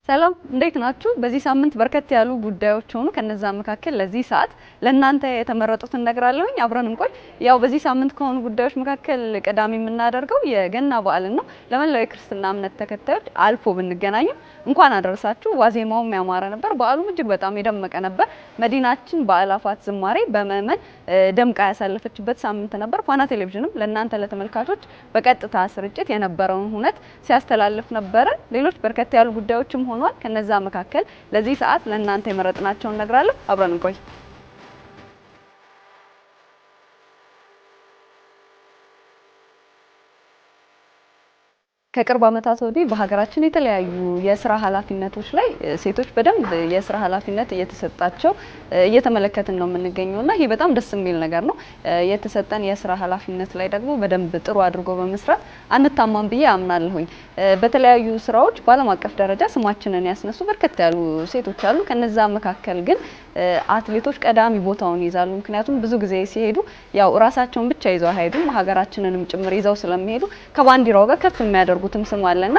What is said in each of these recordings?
ሰላም እንዴት ናችሁ? በዚህ ሳምንት በርከት ያሉ ጉዳዮች ሆኑ ከነዛ መካከል ለዚህ ሰዓት ለእናንተ የተመረጡትን እነግራለሁኝ። አብረን እንቆይ። ያው በዚህ ሳምንት ከሆኑ ጉዳዮች መካከል ቀዳሚ የምናደርገው የገና በዓል ነው። ለመላው የክርስትና እምነት ተከታዮች አልፎ ብንገናኝም እንኳን አደረሳችሁ። ዋዜማውም ያማረ ነበር። በዓሉም እጅግ በጣም የደመቀ ነበር። መዲናችን በአእላፋት ዝማሬ በመመን ደምቃ ያሳለፈችበት ሳምንት ነበር። ፋና ቴሌቪዥንም ለእናንተ ለተመልካቾች በቀጥታ ስርጭት የነበረውን ሁነት ሲያስተላልፍ ነበረ። ሌሎች በርከት ያሉ ጉዳዮችም ሆኗል። ከነዛ መካከል ለዚህ ሰዓት ለእናንተ የመረጥናቸውን እነግራለሁ። አብረን እንቆይ። ከቅርብ ዓመታት ወዲህ በሀገራችን የተለያዩ የስራ ኃላፊነቶች ላይ ሴቶች በደንብ የስራ ኃላፊነት እየተሰጣቸው እየተመለከትን ነው የምንገኘውና ይሄ በጣም ደስ የሚል ነገር ነው። የተሰጠን የስራ ኃላፊነት ላይ ደግሞ በደንብ ጥሩ አድርጎ በመስራት አንታማም ብዬ አምናለሁኝ። በተለያዩ ስራዎች በዓለም አቀፍ ደረጃ ስማችንን ያስነሱ በርከት ያሉ ሴቶች አሉ። ከነዛ መካከል ግን አትሌቶች ቀዳሚ ቦታውን ይዛሉ። ምክንያቱም ብዙ ጊዜ ሲሄዱ ያው ራሳቸውን ብቻ ይዘው አይሄዱም፣ ሀገራችንንም ጭምር ይዘው ስለሚሄዱ ከባንዲራው ጋር ከፍ የሚያደርጉትም ስም አለና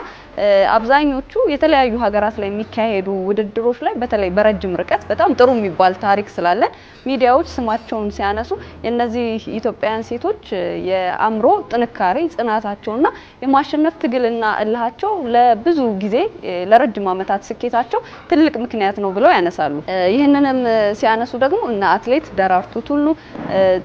አብዛኞቹ የተለያዩ ሀገራት ላይ የሚካሄዱ ውድድሮች ላይ በተለይ በረጅም ርቀት በጣም ጥሩ የሚባል ታሪክ ስላለን ሚዲያዎች ስማቸውን ሲያነሱ የነዚህ ኢትዮጵያውያን ሴቶች የአእምሮ ጥንካሬ ጽናታቸውና የማሸነፍ ትግልና እልሃቸው ለብዙ ጊዜ ለረጅም ዓመታት ስኬታቸው ትልቅ ምክንያት ነው ብለው ያነሳሉ። ይህንንም ሲያነሱ ደግሞ እና አትሌት ደራርቱ ቱሉ፣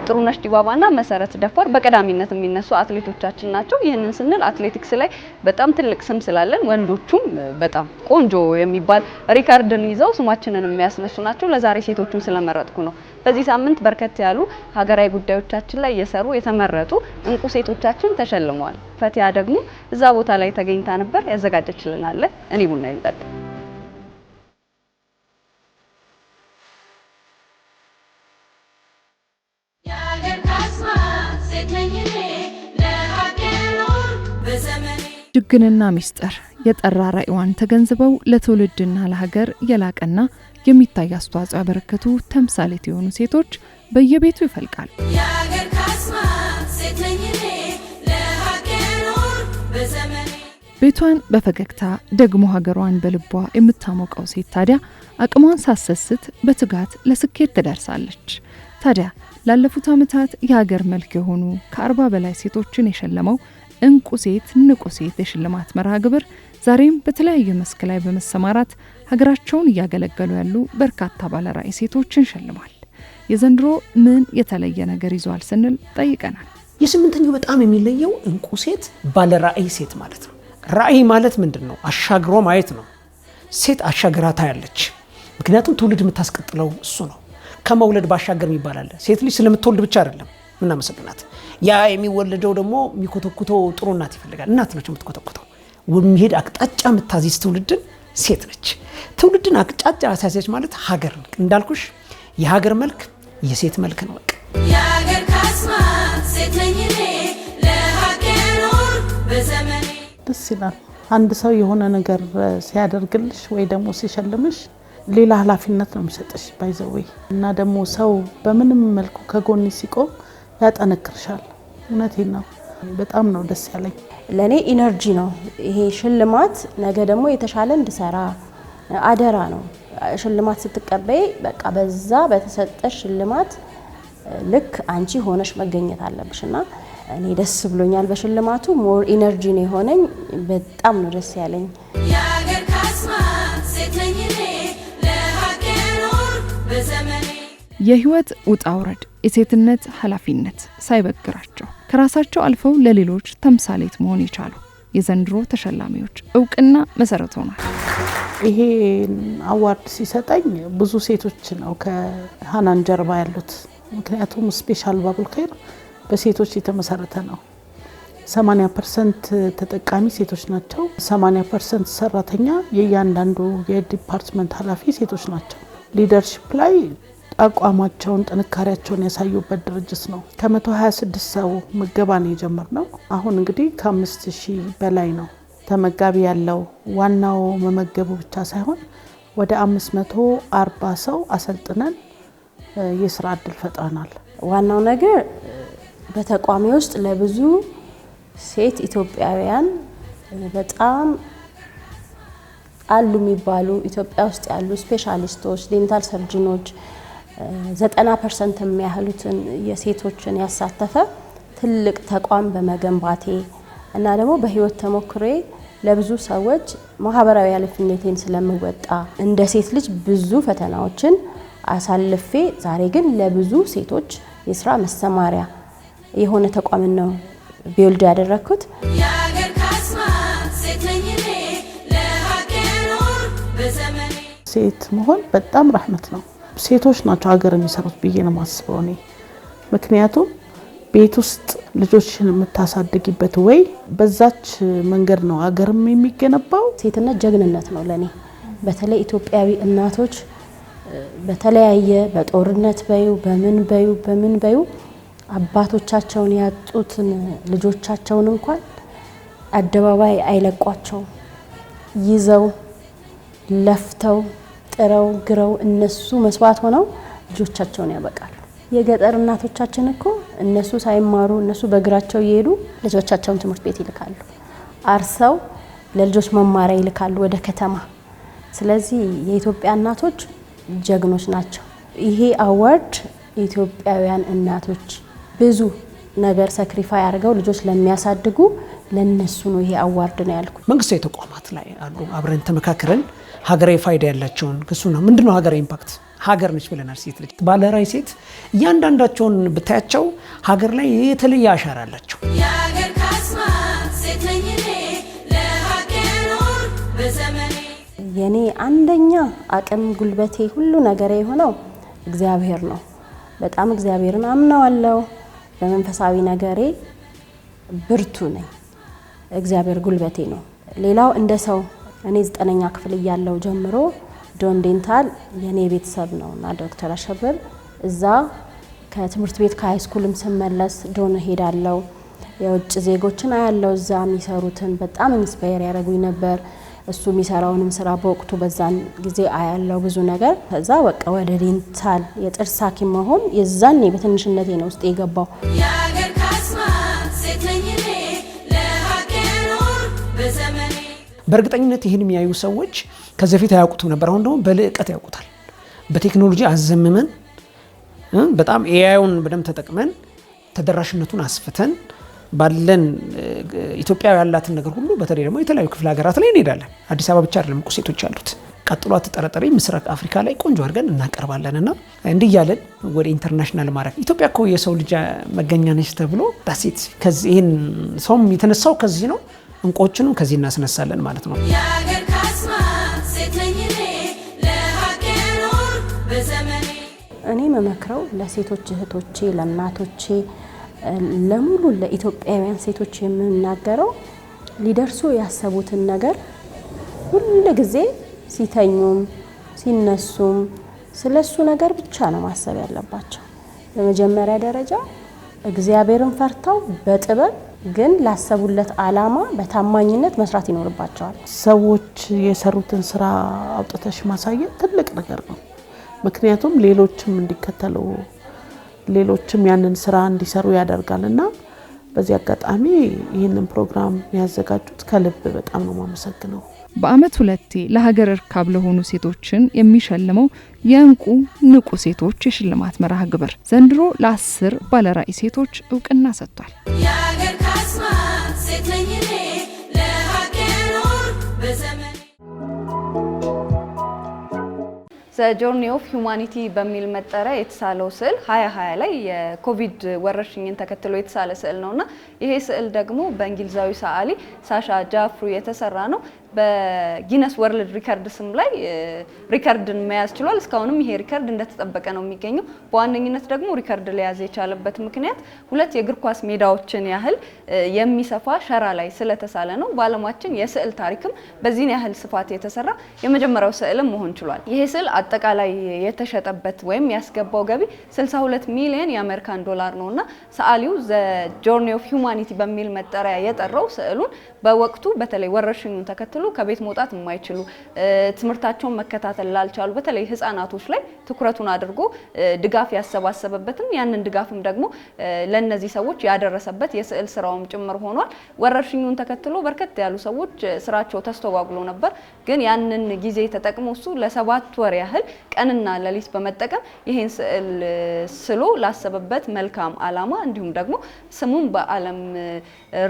ጥሩነሽ ዲባባና መሰረት ደፋር በቀዳሚነት የሚነሱ አትሌቶቻችን ናቸው። ይህንን ስንል አትሌቲክስ ላይ በጣም ትልቅ ስም ስላለን ወንዶቹም በጣም ቆንጆ የሚባል ሪካርድን ይዘው ስማችንን የሚያስነሱ ናቸው። ለዛሬ ሴቶቹን ስለመረጥኩ ነው። በዚህ ሳምንት በርከት ያሉ ሀገራዊ ጉዳዮቻችን ላይ የሰሩ የተመረጡ እንቁ ሴቶቻችን ተሸልመዋል። ፈቲያ ደግሞ እዛ ቦታ ላይ ተገኝታ ነበር። ያዘጋጀችልናል። እኔ ቡና ይልጣል። ጀግንና ሚስጥር የጠራ ራዕይዋን ተገንዝበው ለትውልድና ለሀገር የላቀና የሚታይ አስተዋጽኦ ያበረከቱ ተምሳሌት የሆኑ ሴቶች በየቤቱ ይፈልቃል። ቤቷን በፈገግታ ደግሞ ሀገሯን በልቧ የምታሞቀው ሴት ታዲያ አቅሟን ሳሰስት በትጋት ለስኬት ትደርሳለች። ታዲያ ላለፉት ዓመታት የሀገር መልክ የሆኑ ከ40 በላይ ሴቶችን የሸለመው እንቁ ሴት ንቁ ሴት የሽልማት መርሃ ግብር ዛሬም በተለያየ መስክ ላይ በመሰማራት ሀገራቸውን እያገለገሉ ያሉ በርካታ ባለራዕይ ሴቶችን ሸልሟል። የዘንድሮ ምን የተለየ ነገር ይዟል ስንል ጠይቀናል። የስምንተኛው በጣም የሚለየው እንቁ ሴት ባለራዕይ ሴት ማለት ነው። ራዕይ ማለት ምንድነው? አሻግሮ ማየት ነው። ሴት አሻግራ ታያለች። ምክንያቱም ትውልድ የምታስቀጥለው እሱ ነው። ከመውለድ ባሻገር ይባላል። ሴት ልጅ ስለምትወልድ ብቻ አይደለም ምናመሰግናት። ያ የሚወለደው ደግሞ የሚኮተኩተው ጥሩ እናት ይፈልጋል። እናት ነች የምትኮተኩተው። የሚሄድ አቅጣጫ የምታዚዝ ትውልድን ሴት ነች። ትውልድን አቅጣጫ አሳዘች ማለት ሀገር እንዳልኩሽ የሀገር መልክ የሴት መልክ ነው። በቃ የሀገር ካስማ ሴት ነኝ እኔ ለሀገር በዘመኔ። ደስ ይላል። አንድ ሰው የሆነ ነገር ሲያደርግልሽ ወይ ደግሞ ሲሸልምሽ ሌላ ኃላፊነት ነው የሚሰጥሽ ባይዘወይ እና ደግሞ ሰው በምንም መልኩ ከጎን ሲቆም ያጠነክርሻል። እውነቴን ነው። በጣም ነው ደስ ያለኝ። ለኔ ኢነርጂ ነው ይሄ ሽልማት። ነገ ደግሞ የተሻለ እንድሰራ አደራ ነው። ሽልማት ስትቀበይ በቃ በዛ በተሰጠሽ ሽልማት ልክ አንቺ ሆነሽ መገኘት አለብሽና እኔ ደስ ብሎኛል በሽልማቱ። ሞር ኢነርጂ ነው የሆነኝ። በጣም ነው ደስ ያለኝ። የሀገር ካስማ ሴት ነኝ እኔ ለሀገር በዘመኔ። የህይወት ውጣ ውረድ የሴትነት ኃላፊነት ሳይበግራቸው ከራሳቸው አልፈው ለሌሎች ተምሳሌት መሆን የቻሉ የዘንድሮ ተሸላሚዎች እውቅና መሰረት ሆኗል። ይሄ አዋርድ ሲሰጠኝ ብዙ ሴቶች ነው ከሃናን ጀርባ ያሉት። ምክንያቱም ስፔሻል ባብል ኬር በሴቶች የተመሰረተ ነው። 80% ተጠቃሚ ሴቶች ናቸው። 80% ሰራተኛ የእያንዳንዱ የዲፓርትመንት ኃላፊ ሴቶች ናቸው። ሊደርሺፕ ላይ አቋማቸውን ጥንካሬያቸውን ያሳዩበት ድርጅት ነው። ከ126 ሰው ምገባ ነው የጀመርነው። አሁን እንግዲህ ከ5000 በላይ ነው ተመጋቢ ያለው። ዋናው መመገቡ ብቻ ሳይሆን ወደ 540 ሰው አሰልጥነን የስራ እድል ፈጥረናል። ዋናው ነገር በተቋሚ ውስጥ ለብዙ ሴት ኢትዮጵያውያን በጣም አሉ የሚባሉ ኢትዮጵያ ውስጥ ያሉ ስፔሻሊስቶች ዴንታል ሰርጅኖች 90% የሚያህሉትን የሴቶችን ያሳተፈ ትልቅ ተቋም በመገንባቴ እና ደግሞ በህይወት ተሞክሮዬ ለብዙ ሰዎች ማህበራዊ ኃላፊነቴን ስለምወጣ እንደ ሴት ልጅ ብዙ ፈተናዎችን አሳልፌ ዛሬ ግን ለብዙ ሴቶች የስራ መሰማሪያ የሆነ ተቋም ነው ቢልድ ያደረኩት። ሴት መሆን በጣም ረህመት ነው። ሴቶች ናቸው ሀገር የሚሰሩት ብዬ ነው የማስበው እኔ። ምክንያቱም ቤት ውስጥ ልጆችን የምታሳድጊበት ወይ በዛች መንገድ ነው ሀገርም የሚገነባው። ሴትነት ጀግንነት ነው ለኔ። በተለይ ኢትዮጵያዊ እናቶች በተለያየ በጦርነት በዩ በምን በዩ አባቶቻቸውን ያጡትን ልጆቻቸውን እንኳን አደባባይ አይለቋቸው ይዘው ለፍተው ጥረው ግረው እነሱ መስዋዕት ሆነው ልጆቻቸውን ያበቃሉ። የገጠር እናቶቻችን እኮ እነሱ ሳይማሩ እነሱ በእግራቸው እየሄዱ ልጆቻቸውን ትምህርት ቤት ይልካሉ። አርሰው ለልጆች መማሪያ ይልካሉ ወደ ከተማ። ስለዚህ የኢትዮጵያ እናቶች ጀግኖች ናቸው። ይሄ አዋርድ ኢትዮጵያውያን እናቶች ብዙ ነገር ሳክሪፋይ አድርገው ልጆች ለሚያሳድጉ ለነሱ ነው ይሄ አዋርድ ነው ያልኩት። መንግስታዊ ተቋማት ላይ አሉ አብረን ተመካክረን ሀገራዊ ፋይዳ ያላቸውን ክሱና ምንድነው ሀገራዊ ኢምፓክት ሀገር ነች ብለናል። ሴት ልጅ ባለራዕይ ሴት እያንዳንዳቸውን ብታያቸው ሀገር ላይ የተለየ አሻራ አላቸው። የሀገር ካስማ ሴት ነኝ እኔ ለሀገር በዘመኔ። የኔ አንደኛ አቅም ጉልበቴ ሁሉ ነገሬ የሆነው እግዚአብሔር ነው። በጣም እግዚአብሔርን አምነዋለሁ። በመንፈሳዊ ነገሬ ብርቱ ነኝ። እግዚአብሔር ጉልበቴ ነው። ሌላው እንደ ሰው እኔ 9ኛ ክፍል እያለሁ ጀምሮ ዶን ዴንታል የኔ ቤተሰብ ነውና ዶክተር አሸብር እዛ ከትምህርት ቤት ከሃይስኩልም ስመለስ ዶን ሄዳለሁ። የውጭ ዜጎችን አያለው እዛ የሚሰሩትን በጣም ኢንስፓየር ያደርጉኝ ነበር። እሱ የሚሰራውንም ስራ በወቅቱ በዛን ጊዜ አያለው ብዙ ነገር። ከዛ በቃ ወደ ዴንታል የጥርስ ሐኪም መሆን የዛኔ በትንሽነቴ ነው ውስጥ የገባው። የሀገር ካስማ ሴት ነኝ እኔ ለሀገር በዘመኔ። በእርግጠኝነት ይህን የሚያዩ ሰዎች ከዚህ በፊት አያውቁትም ነበር። አሁን ደግሞ በልዕቀት ያውቁታል። በቴክኖሎጂ አዘምመን በጣም ኤአይውን በደንብ ተጠቅመን ተደራሽነቱን አስፍተን ባለን ኢትዮጵያ ያላትን ነገር ሁሉ በተለይ ደግሞ የተለያዩ ክፍለ ሀገራት ላይ እንሄዳለን። አዲስ አበባ ብቻ አይደለም እኮ ሴቶች ያሉት። ቀጥሎ አትጠረጠሪ ምስራቅ አፍሪካ ላይ ቆንጆ አድርገን እናቀርባለንና እንዲህ እያለን ወደ ኢንተርናሽናል ማድረግ ኢትዮጵያ እኮ የሰው ልጅ መገኛ ነች ተብሎ ዳሴት ከዚህ ይሄን ሰውም የተነሳው ከዚህ ነው። እንቆችንም ከዚህ እናስነሳለን ማለት ነው። የሀገር ካስማ ሴት ነኝ እኔ ለሀገር በዘመኔ። እኔ መመክረው ለሴቶች እህቶቼ ለእናቶቼ ለሙሉ ለኢትዮጵያውያን ሴቶች የምናገረው ሊደርሱ ያሰቡትን ነገር ሁሉ ጊዜ ሲተኙም ሲነሱም ስለሱ ነገር ብቻ ነው ማሰብ ያለባቸው። በመጀመሪያ ደረጃ እግዚአብሔርን ፈርተው በጥበብ ግን ላሰቡለት ዓላማ በታማኝነት መስራት ይኖርባቸዋል። ሰዎች የሰሩትን ስራ አውጥተሽ ማሳየት ትልቅ ነገር ነው። ምክንያቱም ሌሎችም እንዲከተሉ ሌሎችም ያንን ስራ እንዲሰሩ ያደርጋልና በዚህ አጋጣሚ ይህንን ፕሮግራም ያዘጋጁት ከልብ በጣም ነው ማመሰግነው። በአመት 2 ለሀገር እርካብ ለሆኑ ሴቶችን የሚሸልመው የእንቁ ንቁ ሴቶች የሽልማት መርሃ ግብር ዘንድሮ ለ10 ባለራዕይ ሴቶች እውቅና ሰጥቷል። የሀገር ካስማ ሴት ነኝ እኔ ለሀገር በዘመኔ። ዘ ጆርኒ ኦፍ ሁማኒቲ በሚል መጠሪያ የተሳለው ስዕል 2020 ላይ የኮቪድ ወረርሽኝን ተከትሎ የተሳለ ስዕል ነውና ይሄ ስዕል ደግሞ በእንግሊዛዊ ሰዓሊ ሳሻ ጃፍሩ የተሰራ ነው። በጊነስ ወርልድ ሪከርድ ስም ላይ ሪከርድን መያዝ ችሏል። እስካሁንም ይሄ ሪከርድ እንደተጠበቀ ነው የሚገኘው። በዋነኝነት ደግሞ ሪከርድ ሊያዝ የቻለበት ምክንያት 2 የእግር ኳስ ሜዳዎችን ያህል የሚሰፋ ሸራ ላይ ስለተሳለ ነው። በዓለማችን የስዕል ታሪክም በዚህን ያህል ስፋት የተሰራ የመጀመሪያው ስዕልም መሆን ችሏል። ይሄ ስዕል አጠቃላይ የተሸጠበት ወይም ያስገባው ገቢ 62 ሚሊዮን የአሜሪካን ዶላር ነውና ሰዓሊው ዘ ጆርኒ ኦፍ ሁማኒቲ በሚል መጠሪያ የጠራው ስዕሉን በወቅቱ በተለይ ወረርሽኙን ተከትሎ ተከትሎ ከቤት መውጣት የማይችሉ ትምህርታቸውን መከታተል ላልቻሉ በተለይ ህፃናቶች ላይ ትኩረቱን አድርጎ ድጋፍ ያሰባሰበበትን ያንን ድጋፍም ደግሞ ለነዚህ ሰዎች ያደረሰበት የስዕል ስራውም ጭምር ሆኗል። ወረርሽኙን ተከትሎ በርከት ያሉ ሰዎች ስራቸው ተስተጓጉሎ ነበር። ግን ያንን ጊዜ ተጠቅሞ እሱ ለ7 ወር ያህል ቀንና ሌሊት በመጠቀም ይሄን ስዕል ስሎ ላሰበበት መልካም አላማ እንዲሁም ደግሞ ስሙን በዓለም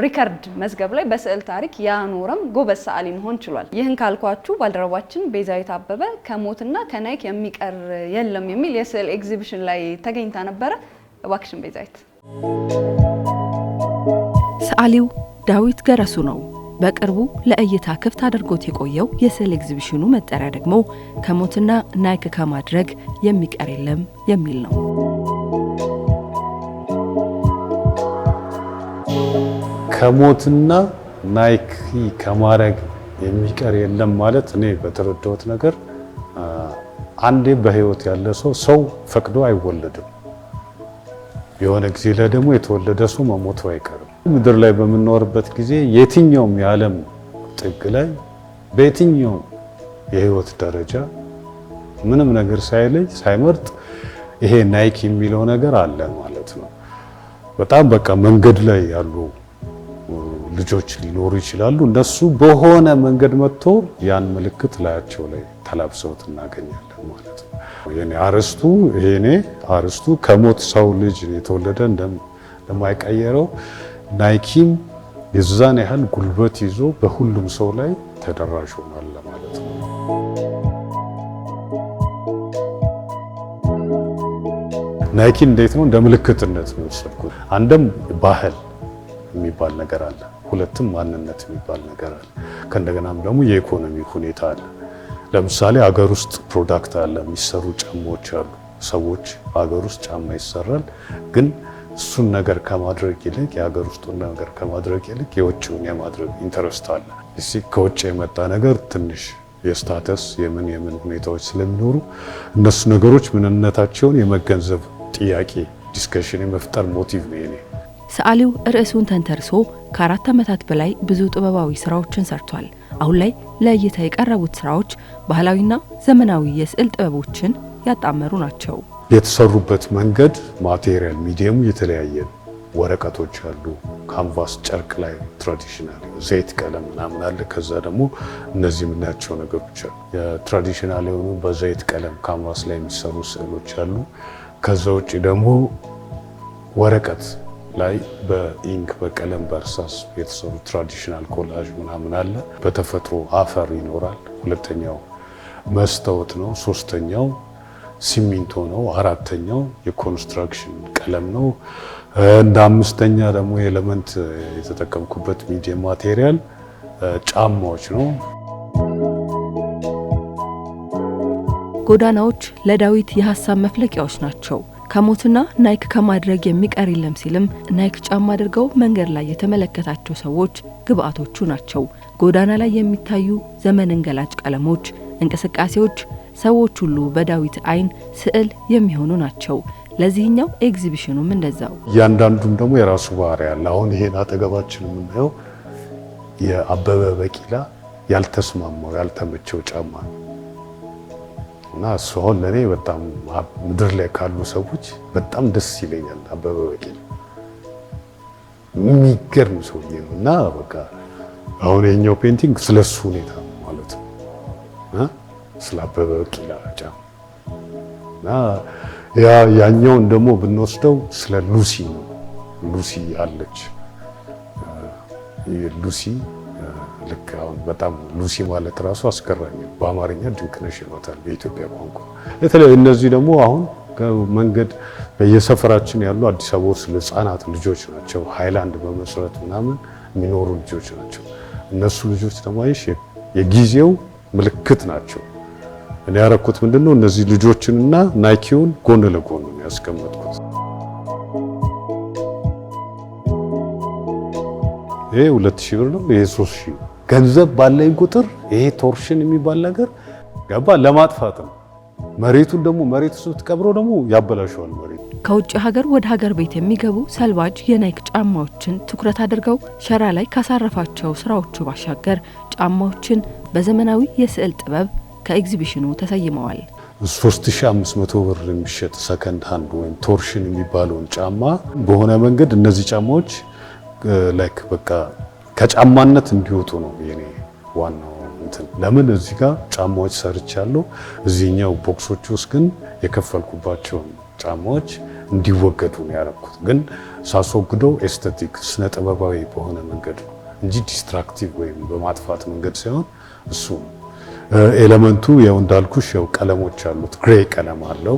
ሪከርድ መዝገብ ላይ በስዕል ታሪክ ያኖረም ጎበዝ ሰዓሊ መሆን ችሏል። ይህን ካልኳችሁ ባልደረባችን ቤዛዊት አበበ ከሞትና ከናይክ የሚቀር የለም የሚል የስዕል ኤግዚቢሽን ላይ ተገኝታ ነበረ። እባክሽን ቤዛዊት። ሰዓሊው ዳዊት ገረሱ ነው። በቅርቡ ለእይታ ክፍት አድርጎት የቆየው የስዕል ኤግዚቢሽኑ መጠሪያ ደግሞ ከሞትና ናይክ ከማድረግ የሚቀር የለም የሚል ነው። ከሞትና ናይክ ከማድረግ የሚቀር የለም ማለት እኔ በተረዳሁት ነገር አንዴ በህይወት ያለ ሰው ፈቅዶ አይወለድም። የሆነ ጊዜ ላይ ደግሞ የተወለደ ሰው መሞቱ አይቀርም። ምድር ላይ በምንኖርበት ጊዜ የትኛውም የዓለም ጥግ ላይ በየትኛውም የህይወት ደረጃ ምንም ነገር ሳይለይ ሳይመርጥ ይሄ ናይክ የሚለው ነገር አለ ማለት ነው። በጣም በቃ መንገድ ላይ ያሉ ልጆች ሊኖሩ ይችላሉ። እነሱ በሆነ መንገድ መጥቶ ያን ምልክት ላያቸው ላይ ተላብሰውት እናገኛለን ማለት ነው። የኔ አርስቱ ይሄኔ አርስቱ ከሞት ሰው ልጅ የተወለደ እንደማይቀየረው ናይኪም የዛን ያህል ጉልበት ይዞ በሁሉም ሰው ላይ ተደራሽ ሆኗል ማለት ነው። ናይኪ እንዴት ነው እንደ ምልክትነት ነው የወሰድኩት። አንድም ባህል የሚባል ነገር አለ፣ ሁለትም ማንነት የሚባል ነገር አለ። ከእንደገናም ደግሞ የኢኮኖሚ ሁኔታ አለ። ለምሳሌ አገር ውስጥ ፕሮዳክት አለ፣ የሚሰሩ ጫማዎች አሉ። ሰዎች አገር ውስጥ ጫማ ይሰራል፣ ግን እሱን ነገር ከማድረግ ይልቅ የሀገር ውስጡን ነገር ከማድረግ ይልቅ የውጭውን የማድረግ ኢንተረስት አለ። እዚህ ከውጭ የመጣ ነገር ትንሽ የስታተስ የምን ሁኔታዎች ስለሚኖሩ እነሱ ነገሮች ምንነታቸውን የመገንዘብ ጥያቄ ዲስከሽን የመፍጠር ሞቲቭ ነው የኔ። ሰዓሊው ርዕሱን ተንተርሶ ከ4 ዓመታት በላይ ብዙ ጥበባዊ ስራዎችን ሰርቷል። አሁን ላይ ለእይታ የቀረቡት ስራዎች ባህላዊና ዘመናዊ የስዕል ጥበቦችን ያጣመሩ ናቸው። የተሰሩበት መንገድ ማቴሪያል ሚዲየሙ የተለያየ ነው። ወረቀቶች አሉ፣ ካንቫስ ጨርቅ ላይ ትራዲሽናል ዘይት ቀለም ምናምን አለ። ከዛ ደግሞ እነዚህ የምናያቸው ነገሮች አሉ። የትራዲሽናል የሆኑ በዘይት ቀለም ካንቫስ ላይ የሚሰሩ ስዕሎች አሉ። ከዛ ውጭ ደግሞ ወረቀት ላይ በኢንክ በቀለም በእርሳስ የተሰሩ ትራዲሽናል ኮላጅ ምናምን አለ። በተፈጥሮ አፈር ይኖራል። ሁለተኛው መስታወት ነው። ሶስተኛው ሲሚንቶ ነው። አራተኛው የኮንስትራክሽን ቀለም ነው። እንደ አምስተኛ ደግሞ ኤሌመንት የተጠቀምኩበት ሚዲየም ማቴሪያል ጫማዎች ነው። ጎዳናዎች ለዳዊት የሀሳብ መፍለቂያዎች ናቸው። ከሞትና ናይክ ከማድረግ የሚቀር የለም ሲልም ናይክ ጫማ አድርገው መንገድ ላይ የተመለከታቸው ሰዎች ግብአቶቹ ናቸው። ጎዳና ላይ የሚታዩ ዘመንን ገላጭ ቀለሞች፣ እንቅስቃሴዎች፣ ሰዎች ሁሉ በዳዊት አይን ስዕል የሚሆኑ ናቸው። ለዚህኛው ኤግዚቢሽኑም እንደዛው እያንዳንዱም ደግሞ የራሱ ባህሪ ያለ። አሁን ይሄን አጠገባችን የምናየው የአበበ ቢቂላ ያልተስማማው ያልተመቸው ጫማ ነው እና እሱ አሁን ለኔ በጣም ምድር ላይ ካሉ ሰዎች በጣም ደስ ይለኛል። አበበ ቢቂላ የሚገርም ሰውዬ ነው እና በቃ አሁን የኛው ፔንቲንግ ስለሱ ሁኔታ ማለት ነው ስለ አበበ ቢቂላ ጫማ እና ያኛውን ደግሞ ብንወስደው ስለ ሉሲ ነው። ሉሲ አለች። ሉሲ ልክ አሁን በጣም ሉሲ ማለት ራሱ አስገራሚ ነው። በአማርኛ ድንቅነሽ ይሏታል በኢትዮጵያ ቋንቋ። የተለያዩ እነዚህ ደግሞ አሁን ከመንገድ በየሰፈራችን ያሉ አዲስ አበባ ውስጥ ህፃናት ልጆች ናቸው። ሃይላንድ በመስራት ምናምን የሚኖሩ ልጆች ናቸው። እነሱ ልጆች ደግሞ አይሽ የጊዜው ምልክት ናቸው። እኔ ያረኩት ምንድነው እነዚህ ልጆችንና ናይኪውን ጎን ለጎን ነው ያስቀመጥኩት። ይሄ 2000 ብር ነው። ይሄ 3000 ገንዘብ ባለኝ ቁጥር ይሄ ቶርሽን የሚባል ነገር ገባ ለማጥፋት ነው። መሬቱን ደግሞ መሬቱ ስትቀብረው ደግሞ ያበላሸዋል መሬቱ። ከውጭ ሀገር ወደ ሀገር ቤት የሚገቡ ሰልባጅ የናይክ ጫማዎችን ትኩረት አድርገው ሸራ ላይ ካሳረፋቸው ስራዎቹ ባሻገር ጫማዎችን በዘመናዊ የስዕል ጥበብ ከኤግዚቢሽኑ ተሰይመዋል። 3500 ብር የሚሸጥ ሰከንድ ሃንድ ወይም ቶርሽን የሚባለውን ጫማ በሆነ መንገድ እነዚህ ጫማዎች ላይክ በቃ ከጫማነት እንዲወጡ ነው የኔ ዋናው እንትን። ለምን እዚህ ጋር ጫማዎች ሰርቻለሁ፣ እዚህኛው ቦክሶች ውስጥ ግን የከፈልኩባቸውን ጫማዎች እንዲወገዱ ነው ያደረኩት። ግን ሳስወግደው ኤስቴቲክ ስነ ጥበባዊ በሆነ መንገድ ነው እንጂ ዲስትራክቲቭ ወይም በማጥፋት መንገድ ሳይሆን እሱ ኤሌመንቱ ያው እንዳልኩሽ ያው ቀለሞች አሉት። ግሬ ቀለም አለው።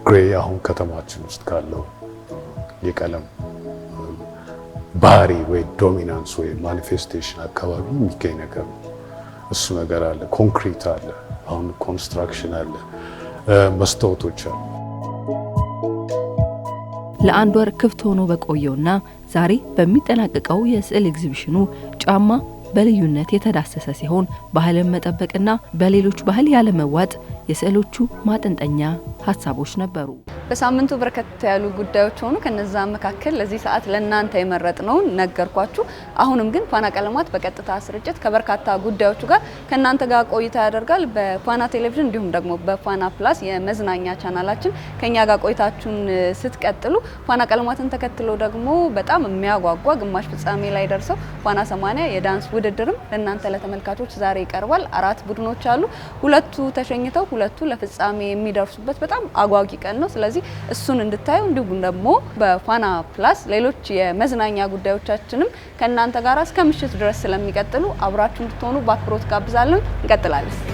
ግሬ አሁን ከተማችን ውስጥ ካለው የቀለም ባህሪ ወይ ዶሚናንስ ወይ ማኒፌስቴሽን አካባቢ የሚገኝ ነገር ነው። እሱ ነገር አለ። ኮንክሪት አለ፣ አሁን ኮንስትራክሽን አለ፣ መስታወቶች አሉ። ለአንድ ወር ክፍት ሆኖ በቆየውና ዛሬ በሚጠናቀቀው የስዕል ኤግዚቢሽኑ ጫማ በልዩነት የተዳሰሰ ሲሆን ባህልን መጠበቅና በሌሎች ባህል ያለመዋጥ የስዕሎቹ ማጠንጠኛ ሀሳቦች ነበሩ። በሳምንቱ በርከት ያሉ ጉዳዮች ሆኑ። ከነዛ መካከል ለዚህ ሰዓት ለእናንተ የመረጥነውን ነገርኳችሁ። አሁንም ግን ፋና ቀለማት በቀጥታ ስርጭት ከበርካታ ጉዳዮቹ ጋር ከእናንተ ጋር ቆይታ ያደርጋል። በፋና ቴሌቪዥን እንዲሁም ደግሞ በፋና ፕላስ የመዝናኛ ቻናላችን ከኛ ጋር ቆይታችሁን ስትቀጥሉ ፋና ቀለማትን ተከትሎ ደግሞ በጣም የሚያጓጓ ግማሽ ፍጻሜ ላይ ደርሰው ፋና 80 የዳንስ ውድድርም ለእናንተ ለተመልካቾች ዛሬ ይቀርባል። 4 ቡድኖች አሉ። 2ቱ ተሸኝተው 2ቱ ለፍጻሜ የሚደርሱበት በጣም አጓጊ ቀን ነው። ስለዚህ እሱን እንድታዩ እንዲሁም ደግሞ በፋና ፕላስ ሌሎች የመዝናኛ ጉዳዮቻችንም ከእናንተ ጋር እስከ ምሽት ድረስ ስለሚቀጥሉ አብራችሁ እንድትሆኑ በአክብሮት ጋብዛለን። እንቀጥላለን።